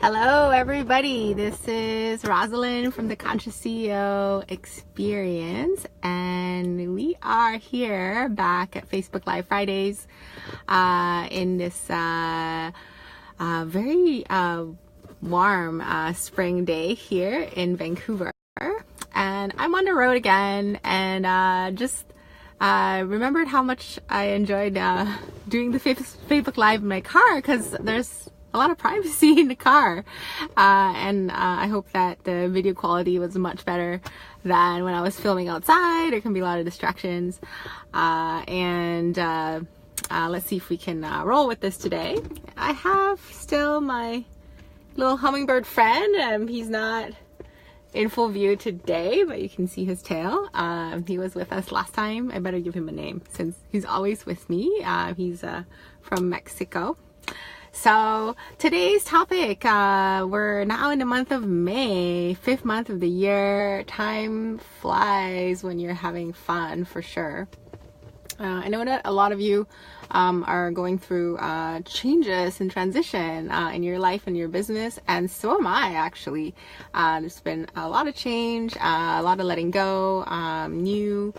Hello everybody, this is Rosalind from the Conscious CEO Experience, and we are here back at Facebook Live Fridays in this very warm spring day here in Vancouver. And I'm on the road again, and just remembered how much I enjoyed doing the Facebook Live in my car, because there's a lot of privacy in the car, and I hope that the video quality was much better than when I was filming outside. There can be a lot of distractions, and let's see if we can roll with this today. I have still my little hummingbird friend. He's not in full view today, but you can see his tail. He was with us last time. I better give him a name since he's always with me. He's from Mexico. So today's topic, we're now in the month of May, 5th month of the year. Time flies when you're having fun, for sure. I know that a lot of you are going through changes and transition in your life and your business, and so am I, actually. There's been a lot of change, a lot of letting go, new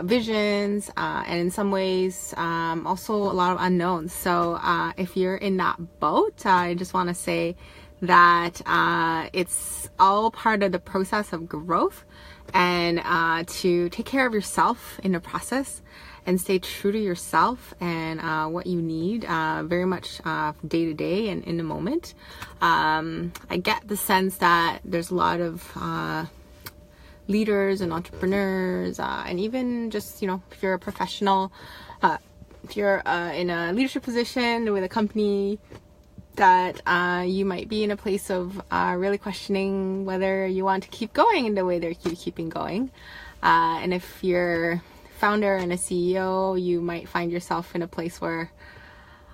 visions, and in some ways also a lot of unknowns. So if you're in that boat, I just want to say that it's all part of the process of growth, and to take care of yourself in the process and stay true to yourself and what you need very much day to day and in the moment. I get the sense that there's a lot of leaders and entrepreneurs, and even just, if you're a professional, if you're in a leadership position with a company, that you might be in a place of really questioning whether you want to keep going in the way they're keeping going. And if you're founder and a CEO, you might find yourself in a place where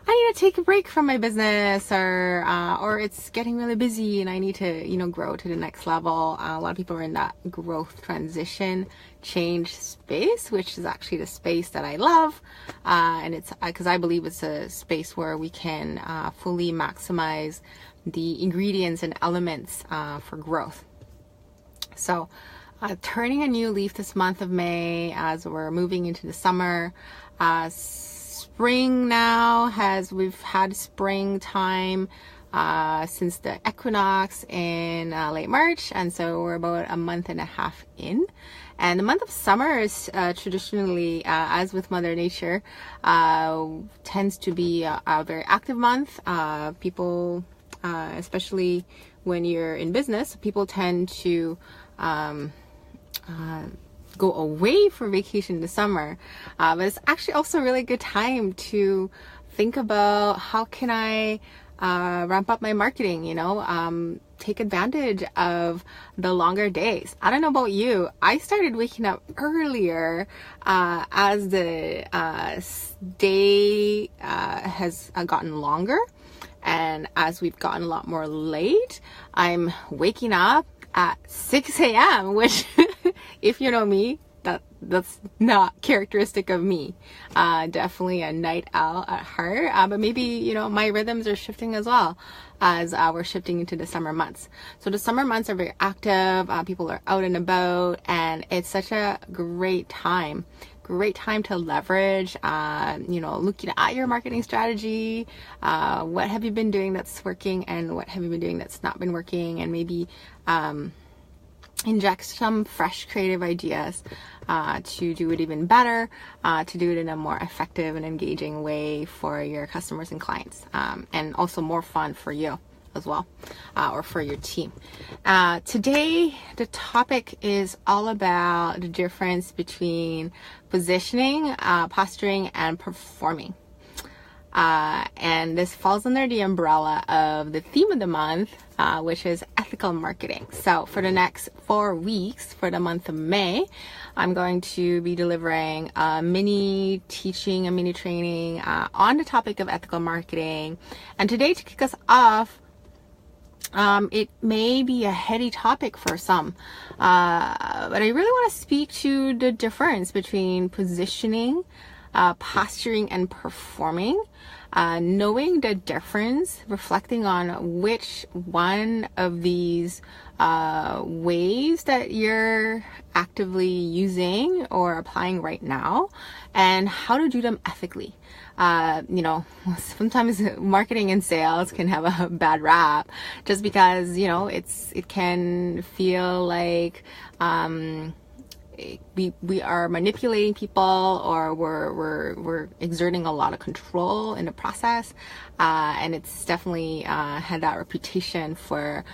I need to take a break from my business, or it's getting really busy and I need to, grow to the next level. A lot of people are in that growth, transition, change space, which is actually the space that I love. And it's because I believe it's a space where we can fully maximize the ingredients and elements for growth. So turning a new leaf this month of May as we're moving into the summer. Spring now we've had springtime since the equinox in late March, and so we're about a month and a half in. And the month of summer is traditionally, as with Mother Nature, tends to be a very active month. People, especially when you're in business, people tend to go away for vacation in the summer, but it's actually also a really good time to think about how can I ramp up my marketing, take advantage of the longer days. I don't know about you, I started waking up earlier as the day has gotten longer, and as we've gotten a lot more late, I'm waking up at 6 a.m., which if you know me, that's not characteristic of me. Definitely a night owl at heart, but maybe, my rhythms are shifting as well as we're shifting into the summer months. So the summer months are very active, people are out and about, and it's such a great time to leverage, looking at your marketing strategy, what have you been doing that's working and what have you been doing that's not been working, and maybe inject some fresh creative ideas to do it even better, to do it in a more effective and engaging way for your customers and clients, and also more fun for you as well, or for your team. Today, the topic is all about the difference between positioning, posturing, and performing. And this falls under the umbrella of the theme of the month, which is ethical marketing. So for the next 4 weeks, for the month of May, I'm going to be delivering a mini teaching, a mini training on the topic of ethical marketing. And today, to kick us off, it may be a heady topic for some, but I really want to speak to the difference between positioning posturing and performing, knowing the difference, reflecting on which one of these ways that you're actively using or applying right now, and how to do them ethically. Sometimes marketing and sales can have a bad rap just because, it can feel like we are manipulating people, or we're exerting a lot of control in the process, and it's definitely had that reputation for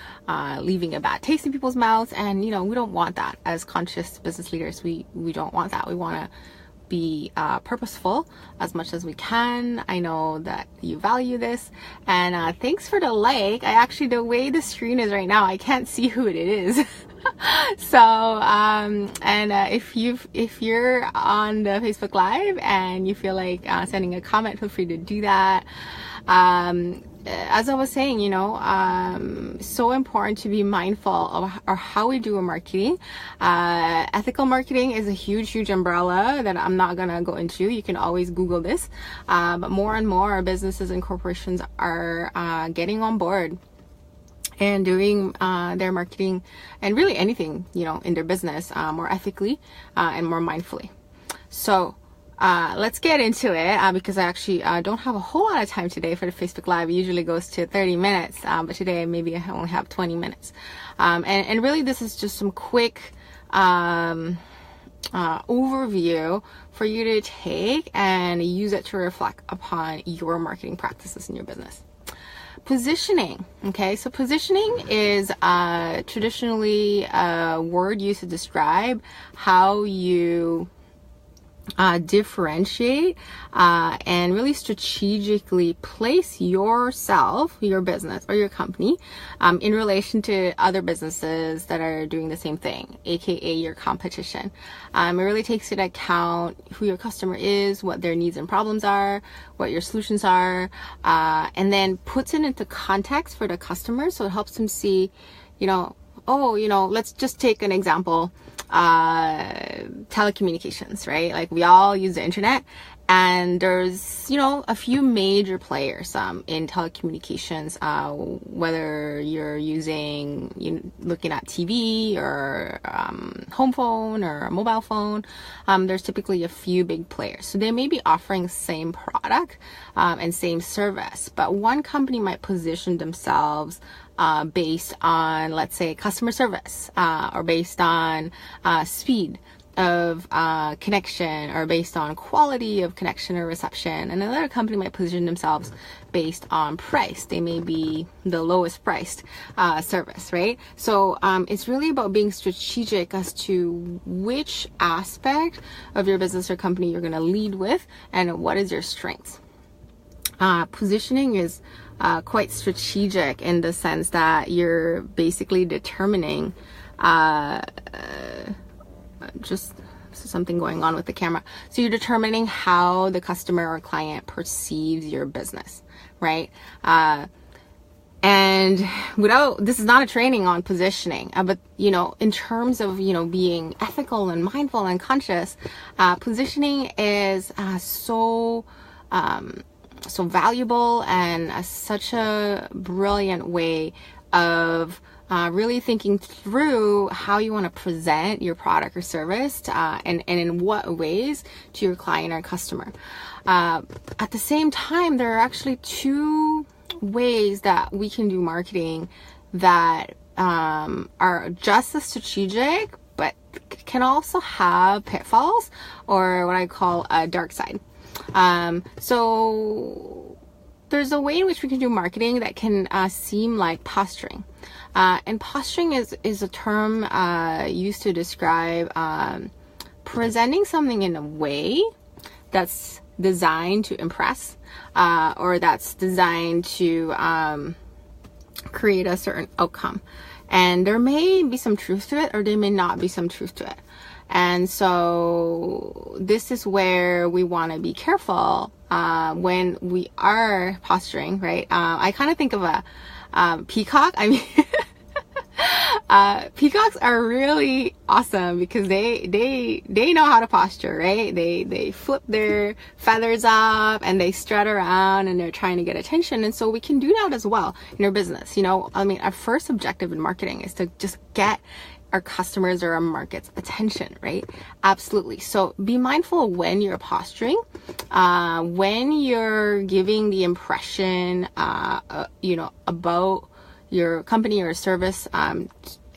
leaving a bad taste in people's mouths. And we don't want that. As conscious business leaders, we don't want that. We want to be purposeful as much as we can. I know that you value this, and thanks for the like. The way the screen is right now, I can't see who it is. So if you're on the Facebook Live and you feel like sending a comment, feel free to do that. As I was saying, so important to be mindful of how we do our marketing. Ethical marketing is a huge umbrella that I'm not gonna go into. You can always Google this. But more and more businesses and corporations are getting on board and doing their marketing and really anything, in their business more ethically and more mindfully. So let's get into it because I actually don't have a whole lot of time today for the Facebook Live. It usually goes to 30 minutes, but today maybe I only have 20 minutes. And really this is just some quick overview for you to take and use it to reflect upon your marketing practices in your business. Positioning. Okay, so positioning is traditionally a word used to describe how you differentiate and really strategically place yourself, your business or your company in relation to other businesses that are doing the same thing, aka your competition. It really takes into account who your customer is, what their needs and problems are, what your solutions are, and then puts it into context for the customer, so it helps them see, let's just take an example. Telecommunications, right? Like we all use the internet, and there's a few major players in telecommunications, whether you're looking at TV or home phone or a mobile phone. There's typically a few big players, so they may be offering same product and same service, but one company might position themselves based on, let's say, customer service, or based on speed of connection, or based on quality of connection or reception. And another company might position themselves based on price. They may be the lowest priced service, right? So it's really about being strategic as to which aspect of your business or company you're going to lead with, and what is your strengths. Positioning is quite strategic in the sense that you're basically determining just something going on with the camera. So you're determining how the customer or client perceives your business, right? And this is not a training on positioning, but in terms of being ethical and mindful and conscious, positioning is so valuable and such a brilliant way of really thinking through how you want to present your product or service and in what ways to your client or customer. At the same time, there are actually two ways that we can do marketing that are just as strategic, but can also have pitfalls, or what I call a dark side. So there's a way in which we can do marketing that can seem like posturing. And posturing is a term used to describe presenting something in a way that's designed to impress, or that's designed to create a certain outcome. And there may be some truth to it, or there may not be some truth to it. And so this is where we want to be careful when we are posturing, right? I kind of think of a peacock. I mean, peacocks are really awesome because they know how to posture, right? They flip their feathers up and they strut around and they're trying to get attention. And so we can do that as well in our business. You know, I mean, our first objective in marketing is to just get our customers or our market's attention, right? Absolutely. So be mindful when you're posturing, when you're giving the impression, you know, about your company or service,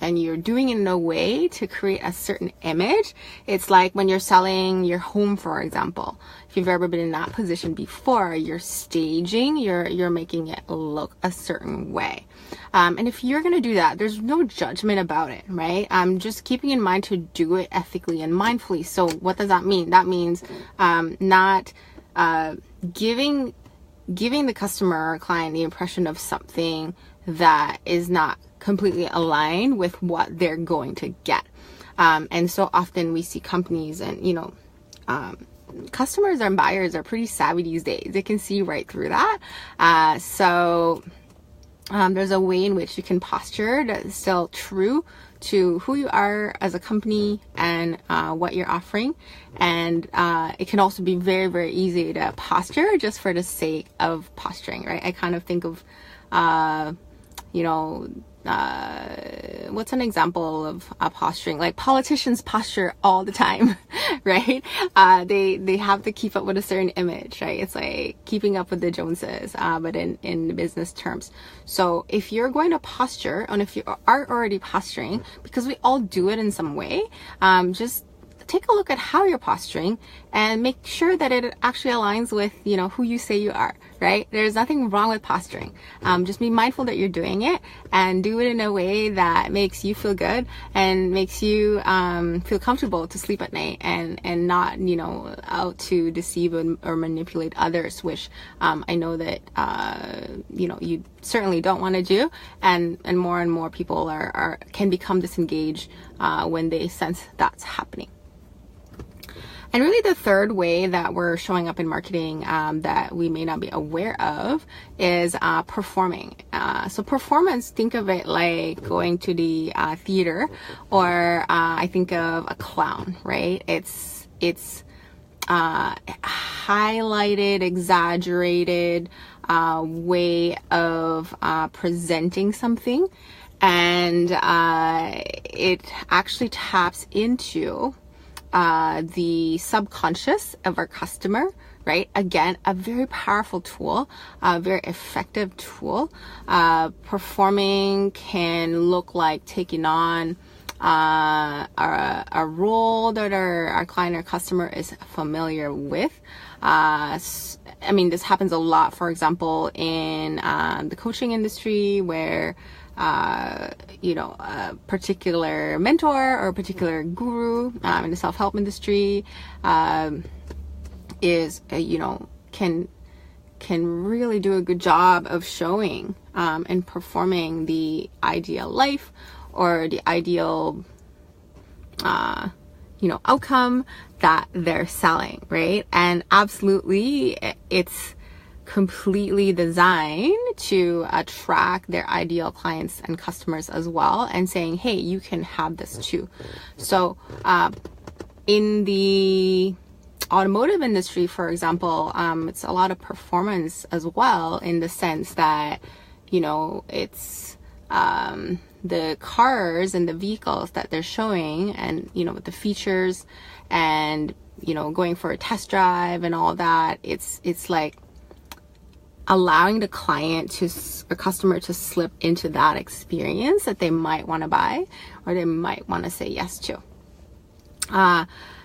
and you're doing it in a way to create a certain image. It's like when you're selling your home, for example. If you've ever been in that position before, you're staging, you're making it look a certain way. And if you're going to do that, there's no judgment about it, right? Just keeping in mind to do it ethically and mindfully. So what does that mean? That means not giving the customer or client the impression of something that is not completely aligned with what they're going to get. And so often we see companies and, you know, customers and buyers are pretty savvy these days. They can see right through that. So there's a way in which you can posture that is still true to who you are as a company and what you're offering. And it can also be very, very easy to posture just for the sake of posturing, right? I kind of think of, you know, what's an example of posturing? Like politicians posture all the time, right? They have to keep up with a certain image, right? It's like keeping up with the Joneses, but in business terms. So if you're going to posture, and if you are already posturing, because we all do it in some way, just take a look at how you're posturing and make sure that it actually aligns with, you know, who you say you are, right? There's nothing wrong with posturing. Just be mindful that you're doing it and do it in a way that makes you feel good and makes you feel comfortable to sleep at night and not, you know, out to deceive or manipulate others, which I know that, you know, you certainly don't want to do. And more people can become disengaged when they sense that's happening. And really the third way that we're showing up in marketing that we may not be aware of is performing. So performance, think of it like going to the theater, or I think of a clown, right? It's highlighted, exaggerated way of presenting something. And it actually taps into the subconscious of our customer, right? Again, a very powerful tool, a very effective tool. Performing can look like taking on a role that our client or customer is familiar with. I mean, this happens a lot, for example, in the coaching industry, where you know, a particular mentor or a particular guru in the self-help industry is, you know, can really do a good job of showing and performing the ideal life or the ideal, you know, outcome that they're selling, right? And absolutely, it's completely designed to attract their ideal clients and customers as well, and saying, hey, you can have this too. So in the automotive industry, for example, it's a lot of performance as well, in the sense that, you know, it's the cars and the vehicles that they're showing, and, you know, with the features and, you know, going for a test drive and all that, it's like allowing the client or customer to slip into that experience that they might want to buy or they might want to say yes to.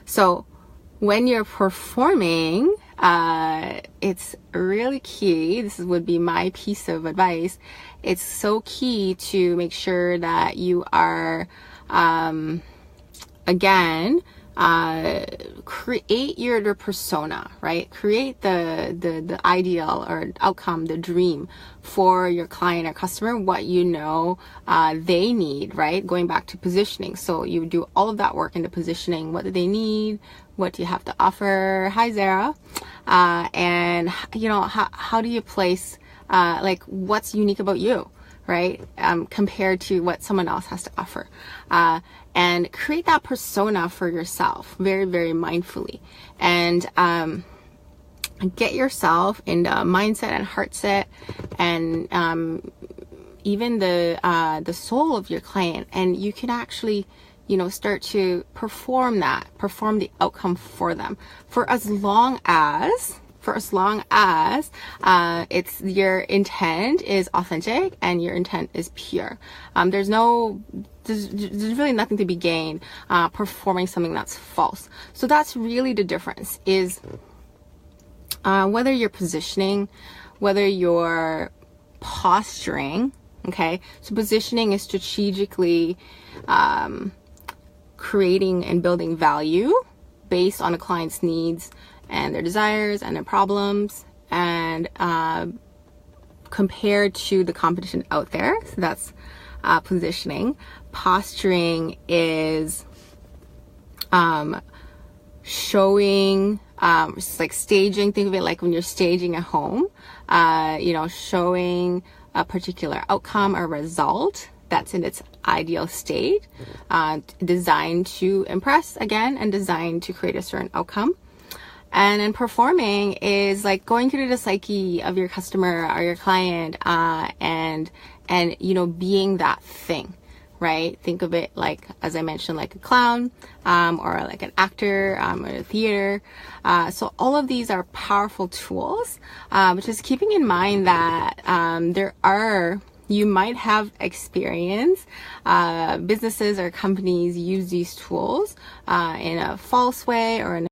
So when you're performing, it's really key. This would be my piece of advice. It's so key to make sure that you are, again, create your persona, right? Create the ideal or outcome, the dream for your client or customer, what you know they need, right? Going back to positioning. So you do all of that work into positioning. What do they need? What do you have to offer? Hi, Zara. And, you know, how do you place like what's unique about you, right? Compared to what someone else has to offer. And create that persona for yourself very, very mindfully. And get yourself into mindset and heart set, and even the soul of your client. And you can actually, start to perform the outcome for them for as long as it's your intent is authentic and your intent is pure. There's really nothing to be gained performing something that's false. So that's really the difference, is whether you're positioning, whether you're posturing. Okay, so positioning is strategically creating and building value based on a client's needs and their desires and their problems, and compared to the competition out there. So that's positioning. Posturing is showing, like staging. Think of it like when you're staging a home, showing a particular outcome or result that's in its ideal state, designed to impress again and designed to create a certain outcome. And then performing is like going through the psyche of your customer or your client, and being that thing, right? Think of it like, as I mentioned, like a clown, or like an actor, or a theater. So all of these are powerful tools, just keeping in mind that you might have experience, businesses or companies use these tools in a false way or in